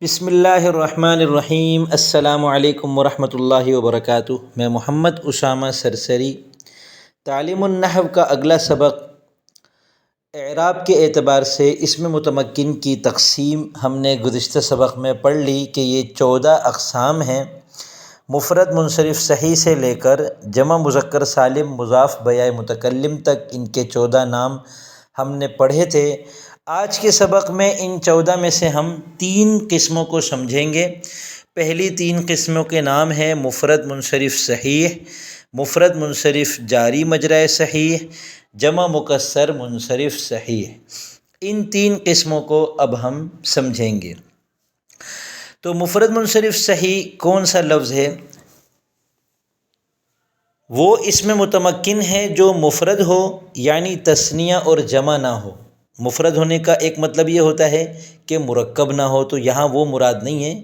بسم اللہ الرحمن الرحیم۔ السلام علیکم ورحمۃ اللہ وبرکاتہ۔ میں محمد اسامہ سرسری۔ تعلیم النحو کا اگلا سبق اعراب کے اعتبار سے اسم متمکن کی تقسیم ہم نے گزشتہ سبق میں پڑھ لی کہ یہ 14 اقسام ہیں۔ مفرد منصرف صحیح سے لے کر جمع مذکر سالم مضاف بجائے متکلم تک ان کے 14 نام ہم نے پڑھے تھے۔ آج کے سبق میں ان 14 میں سے ہم 3 قسموں کو سمجھیں گے۔ پہلی 3 قسموں کے نام ہیں مفرد منصرف صحیح، مفرد منصرف جاری مجرائے صحیح، جمع مکسر منصرف صحیح۔ ان 3 قسموں کو اب ہم سمجھیں گے۔ تو مفرد منصرف صحیح کون سا لفظ ہے؟ وہ اسم متمکن ہے جو مفرد ہو یعنی تثنیہ اور جمع نہ ہو۔ مفرد ہونے کا ایک مطلب یہ ہوتا ہے کہ مرکب نہ ہو، تو یہاں وہ مراد نہیں ہے۔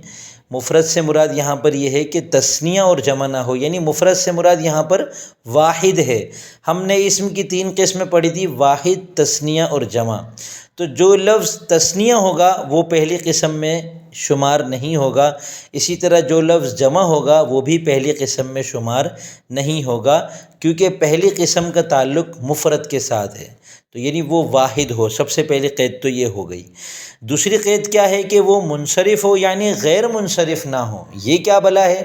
مفرد سے مراد یہاں پر یہ ہے کہ تثنیہ اور جمع نہ ہو، یعنی مفرد سے مراد یہاں پر واحد ہے۔ ہم نے اسم کی 3 قسمیں پڑھی تھی، واحد، تثنیہ اور جمع۔ تو جو لفظ تثنیہ ہوگا وہ پہلی قسم میں شمار نہیں ہوگا، اسی طرح جو لفظ جمع ہوگا وہ بھی پہلی قسم میں شمار نہیں ہوگا، کیونکہ پہلی قسم کا تعلق مفرد کے ساتھ ہے، تو یعنی وہ واحد ہو۔ سب سے پہلی قید تو یہ ہو گئی۔ دوسری قید کیا ہے کہ وہ منصرف ہو یعنی غیر منصرف نہ ہو۔ یہ کیا بلا ہے؟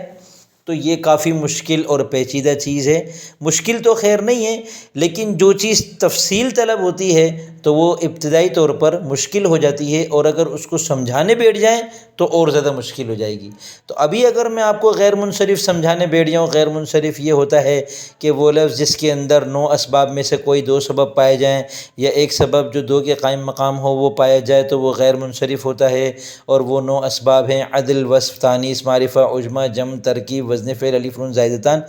تو یہ کافی مشکل اور پیچیدہ چیز ہے۔ مشکل تو خیر نہیں ہے، لیکن جو چیز تفصیل طلب ہوتی ہے تو وہ ابتدائی طور پر مشکل ہو جاتی ہے، اور اگر اس کو سمجھانے بیٹھ جائیں تو اور زیادہ مشکل ہو جائے گی۔ تو ابھی اگر میں آپ کو غیر منصرف سمجھانے بیٹھ جاؤں، غیر منصرف یہ ہوتا ہے کہ وہ لفظ جس کے اندر 9 اسباب میں سے کوئی 2 سبب پائے جائیں، یا ایک سبب جو 2 کے قائم مقام ہو وہ پایا جائے تو وہ غیر منصرف ہوتا ہے۔ اور وہ 9 اسباب ہیں: عدل، وصف، تانیث، معرفہ، عجمہ، جمع، ترکیب، وزن فعل، الف نون زائدتان۔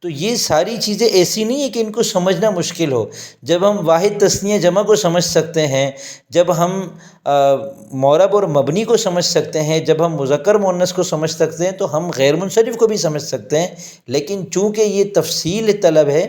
تو یہ ساری چیزیں ایسی نہیں ہیں کہ ان کو سمجھنا مشکل ہو۔ جب ہم واحد، تثنیہ، جمع کو سمجھ سکتے ہیں، جب ہم معرب اور مبنی کو سمجھ سکتے ہیں، جب ہم مذکر مؤنث کو سمجھ سکتے ہیں، تو ہم غیر منصرف کو بھی سمجھ سکتے ہیں۔ لیکن چونکہ یہ تفصیل طلب ہے،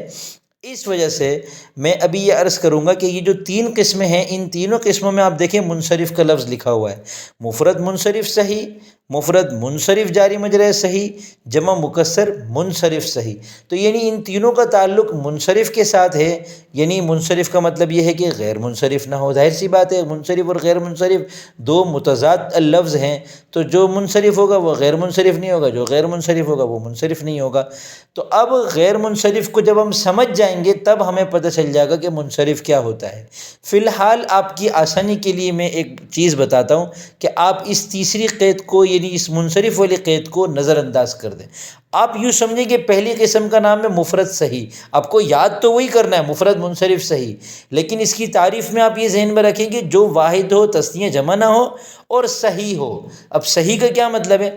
اس وجہ سے میں ابھی یہ عرض کروں گا کہ یہ جو 3 قسمیں ہیں، ان تینوں قسموں میں آپ دیکھیں منصرف کا لفظ لکھا ہوا ہے: مفرد منصرف صحیح، مفرد منصرف جاری مجرائے صحیح، جمع مکسر منصرف صحیح۔ تو یعنی ان تینوں کا تعلق منصرف کے ساتھ ہے، یعنی منصرف کا مطلب یہ ہے کہ غیر منصرف نہ ہو۔ ظاہر سی بات ہے، منصرف اور غیر منصرف 2 متضاد لفظ ہیں، تو جو منصرف ہوگا وہ غیر منصرف نہیں ہوگا، جو غیر منصرف ہوگا وہ منصرف نہیں ہوگا۔ تو اب غیر منصرف کو جب ہم سمجھ جائیں گے تب ہمیں پتہ چل جائے گا کہ منصرف کیا ہوتا ہے۔ فی الحال آپ کی آسانی کے لیے میں ایک چیز بتاتا ہوں کہ آپ اس تیسری قید کو، یعنی اس منصرف والی قید کو نظر انداز کر دیں۔ آپ یوں سمجھیں کہ پہلی قسم کا نام ہے مفرد صحیح، آپ کو یاد تو وہی کرنا ہے، مفرد منصرف صحیح، لیکن اس کی تعریف میں آپ یہ ذہن میں رکھیں کہ جو واحد ہو، تثنیہ جمع نہ ہو، اور صحیح ہو۔ اب صحیح کا کیا مطلب ہے؟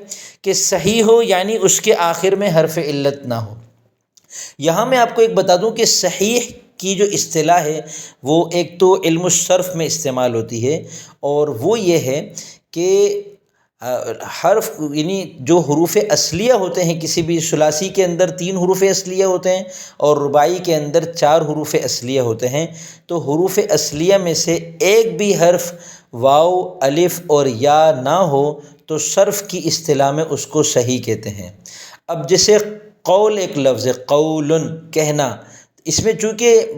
کہ صحیح ہو یعنی اس کے آخر میں حرف علت نہ ہو۔ یہاں میں آپ کو ایک بتا دوں کہ صحیح کی جو اصطلاح ہے وہ ایک تو علم الصرف میں استعمال ہوتی ہے، اور وہ یہ ہے کہ حرف، یعنی جو حروف اصلیہ ہوتے ہیں، کسی بھی ثلاثی کے اندر 3 حروف اصلیہ ہوتے ہیں اور رباعی کے اندر 4 حروف اصلیہ ہوتے ہیں، تو حروف اصلیہ میں سے ایک بھی حرف واو، الف اور یا نہ ہو تو صرف کی اصطلاح میں اس کو صحیح کہتے ہیں۔ اب جیسے قول ایک لفظ ہے، قول، کہنا، اس میں چونکہ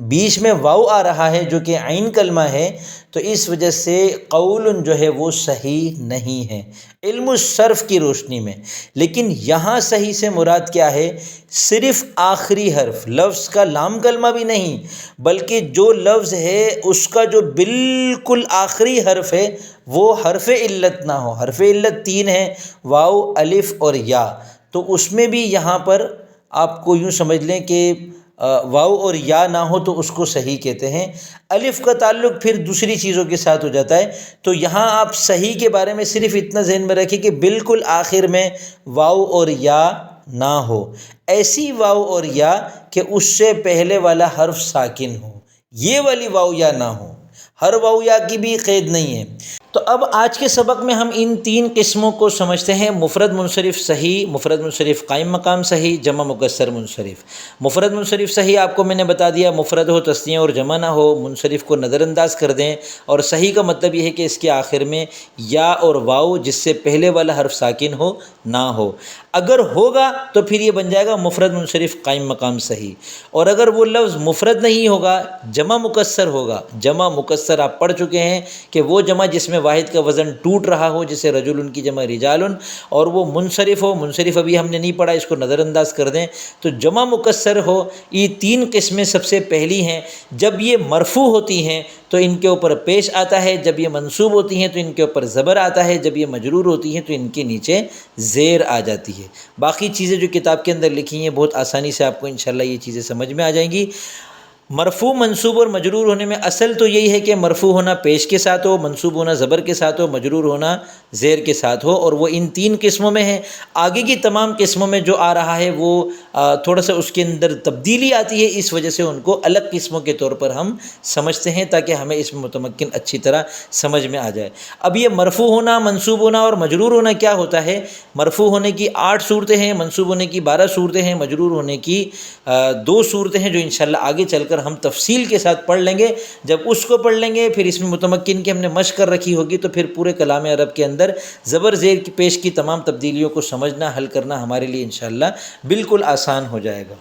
بیچ میں واو آ رہا ہے جو کہ عین کلمہ ہے، تو اس وجہ سے قول جو ہے وہ صحیح نہیں ہے علم الصرف کی روشنی میں۔ لیکن یہاں صحیح سے مراد کیا ہے؟ صرف آخری حرف، لفظ کا لام کلمہ بھی نہیں، بلکہ جو لفظ ہے اس کا جو بالکل آخری حرف ہے وہ حرف علت نہ ہو۔ حرف علت 3 ہیں: واو، الف اور یا۔ تو اس میں بھی یہاں پر آپ کو یوں سمجھ لیں کہ واو اور یا نہ ہو تو اس کو صحیح کہتے ہیں۔ الف کا تعلق پھر دوسری چیزوں کے ساتھ ہو جاتا ہے، تو یہاں آپ صحیح کے بارے میں صرف اتنا ذہن میں رکھیں کہ بالکل آخر میں واو اور یا نہ ہو، ایسی واو اور یا کہ اس سے پہلے والا حرف ساکن ہو، یہ والی واو یا نہ ہو۔ ہر واو یا کی بھی قید نہیں ہے۔ تو اب آج کے سبق میں ہم ان تین قسموں کو سمجھتے ہیں: مفرد منصرف صحیح، مفرد منصرف قائم مقام صحیح، جمع مکسر منصرف۔ مفرد منصرف صحیح آپ کو میں نے بتا دیا، مفرد ہو، تثنیہ اور جمع نہ ہو، منصرف کو نظر انداز کر دیں، اور صحیح کا مطلب یہ ہے کہ اس کے آخر میں یا اور واو جس سے پہلے والا حرف ساکن ہو نہ ہو۔ اگر ہوگا تو پھر یہ بن جائے گا مفرد منصرف قائم مقام صحیح، اور اگر وہ لفظ مفرد نہیں ہوگا، جمع مکسر ہوگا۔ جمع مکسر آپ پڑھ چکے ہیں کہ وہ جمع جس میں واحد کا وزن ٹوٹ رہا ہو، جیسے رجل کی جمع رجال، اور وہ منصرف ہو۔ منصرف ابھی ہم نے نہیں پڑھا، اس کو نظر انداز کر دیں۔ تو جمع مکسر ہو، یہ تین قسمیں سب سے پہلی ہیں۔ جب یہ مرفوع ہوتی ہیں تو ان کے اوپر پیش آتا ہے، جب یہ منصوب ہوتی ہیں تو ان کے اوپر زبر آتا ہے، جب یہ مجرور ہوتی ہیں تو ان کے نیچے زیر آ جاتی ہے۔ باقی چیزیں جو کتاب کے اندر لکھی ہیں بہت آسانی سے آپ کو انشاءاللہ یہ چیزیں سمجھ میں آ جائیں گی۔ مرفوع، منصوب اور مجرور ہونے میں اصل تو یہی ہے کہ مرفوع ہونا پیش کے ساتھ ہو، منصوب ہونا زبر کے ساتھ ہو، مجرور ہونا زیر کے ساتھ ہو، اور وہ ان تین قسموں میں ہے۔ آگے کی تمام قسموں میں جو آ رہا ہے وہ تھوڑا سا اس کے اندر تبدیلی آتی ہے، اس وجہ سے ان کو الگ قسموں کے طور پر ہم سمجھتے ہیں تاکہ ہمیں اس میں متمکن اچھی طرح سمجھ میں آ جائے۔ اب یہ مرفوع ہونا، منصوب ہونا اور مجرور ہونا کیا ہوتا ہے؟ مرفوع ہونے کی 8 صورتیں ہیں، منصوب ہونے کی 12 صورتیں ہیں، مجرور ہونے کی 2 صورتیں ہیں، جو انشاءاللہ آگے چل کر ہم تفصیل کے ساتھ پڑھ لیں گے۔ جب اس کو پڑھ لیں گے، پھر اس میں متمکن کی ہم نے مشق کر رکھی ہوگی، تو پھر پورے کلام عرب کے اندر زبر زیر کی پیش کی تمام تبدیلیوں کو سمجھنا، حل کرنا ہمارے لیے انشاءاللہ بالکل آسان ہو جائے گا۔